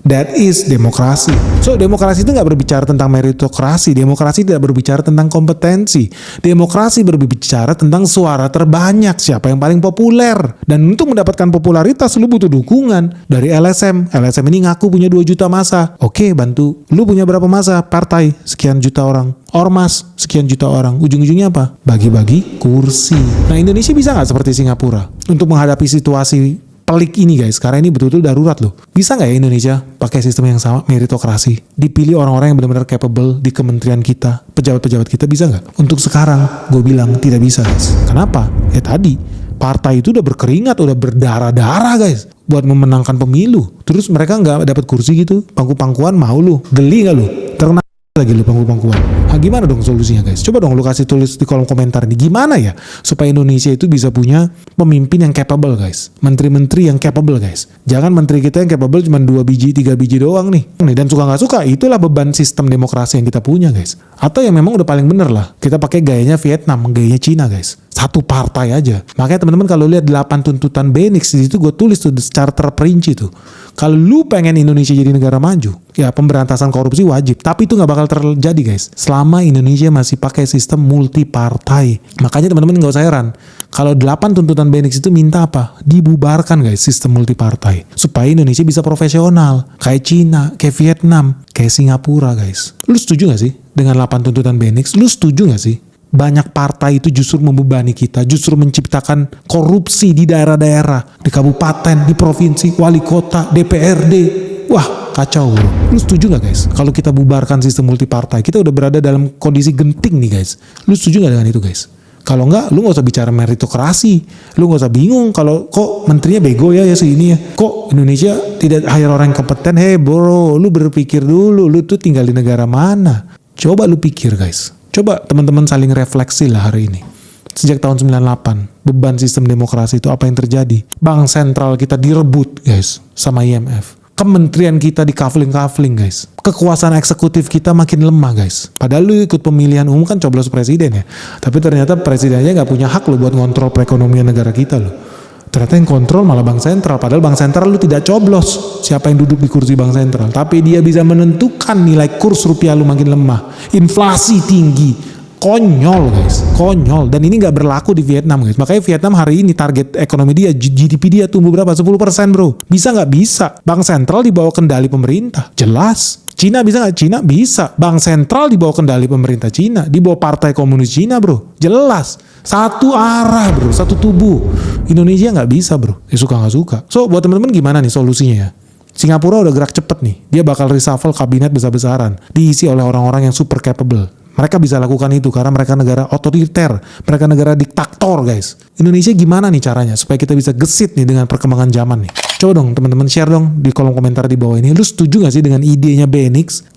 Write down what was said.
That is demokrasi. So demokrasi itu nggak berbicara tentang meritokrasi. Demokrasi tidak berbicara tentang kompetensi. Demokrasi berbicara tentang suara terbanyak, siapa yang paling populer. Dan untuk mendapatkan popularitas lu butuh dukungan dari LSM. LSM ini ngaku punya 2 juta massa. Oke, bantu. Lu punya berapa massa? Partai sekian juta orang. Ormas sekian juta orang. Ujung-ujungnya apa? Bagi-bagi kursi. Nah, Indonesia bisa nggak seperti Singapura untuk menghadapi situasi pelik ini guys, karena ini betul-betul darurat loh. Bisa nggak ya Indonesia pakai sistem yang sama, meritokrasi? Dipilih orang-orang yang benar-benar capable di kementerian kita, pejabat-pejabat kita, bisa nggak? Untuk sekarang, gue bilang tidak bisa guys. Kenapa? Ya tadi, partai itu udah berkeringat, udah berdarah-darah guys, buat memenangkan pemilu. Terus mereka nggak dapat kursi gitu, pangku-pangkuan mau lu, geli nggak lu? Terkena lagi lu pangku-pangkuan. Gimana dong solusinya guys? Coba dong lu kasih tulis di kolom komentar ini. Gimana ya supaya Indonesia itu bisa punya pemimpin yang capable guys. Menteri-menteri yang capable guys. Jangan menteri kita yang capable cuma 2 biji, 3 biji doang nih. Dan suka nggak suka, itulah beban sistem demokrasi yang kita punya guys. Atau yang memang udah paling bener lah. Kita pakai gayanya Vietnam, gayanya Cina guys. Satu partai aja. Makanya teman-teman kalau lihat 8 tuntutan Benix di situ gue tulis tuh secara terperinci tuh. Kalau lu pengen Indonesia jadi negara maju, ya pemberantasan korupsi wajib. Tapi itu nggak bakal terjadi guys, selama Indonesia masih pakai sistem multi partai. Makanya teman-teman nggak usah heran kalau 8 tuntutan Benix itu minta apa? Dibubarkan guys sistem multi partai supaya Indonesia bisa profesional kayak Cina, kayak Vietnam, kayak Singapura guys. Lu setuju nggak sih dengan 8 tuntutan Benix? Lu setuju nggak sih? Banyak partai itu justru membebani kita, justru menciptakan korupsi di daerah-daerah, di kabupaten, di provinsi, wali kota, DPRD. Wah, kacau bro. Lu setuju gak guys? Kalau kita bubarkan sistem multi partai, kita udah berada dalam kondisi genting nih guys. Lu setuju gak dengan itu guys? Kalau enggak, lu gak usah bicara meritokrasi. Lu gak usah bingung kalau kok menterinya bego ya segini ya. Kok Indonesia tidak hire orang yang kompeten? Hey bro, lu berpikir dulu, lu tuh tinggal di negara mana? Coba lu pikir guys. Coba teman-teman saling refleksi lah hari ini. Sejak tahun 98, beban sistem demokrasi itu apa yang terjadi? Bank sentral kita direbut guys sama IMF. Kementerian kita di kafling-kafling guys. Kekuasaan eksekutif kita makin lemah guys. Padahal lu ikut pemilihan umum kan coblos presiden ya. Tapi ternyata presidennya gak punya hak lo buat ngontrol perekonomian negara kita loh. Ternyata yang kontrol malah bank sentral. Padahal bank sentral lu tidak coblos siapa yang duduk di kursi bank sentral. Tapi dia bisa menentukan nilai kurs rupiah lu makin lemah. Inflasi tinggi. Konyol guys. Konyol. Dan ini gak berlaku di Vietnam guys. Makanya Vietnam hari ini target ekonomi dia, GDP dia tumbuh berapa? 10% bro. Bisa gak? Bisa. Bank sentral di bawah kendali pemerintah. Jelas. Cina bisa nggak? Cina bisa. Bank sentral di bawah kendali pemerintah Cina, di bawah partai komunis Cina bro. Jelas. Satu arah bro, satu tubuh. Indonesia nggak bisa bro. Ya suka nggak suka. So buat teman-teman gimana nih solusinya ya? Singapura udah gerak cepet nih. Dia bakal reshuffle kabinet besar-besaran. Diisi oleh orang-orang yang super capable. Mereka bisa lakukan itu karena mereka negara otoriter. Mereka negara diktator guys. Indonesia gimana nih caranya supaya kita bisa gesit nih dengan perkembangan zaman nih? Coba dong teman-teman share dong di kolom komentar di bawah ini. Lu setuju gak sih dengan idenya Benix?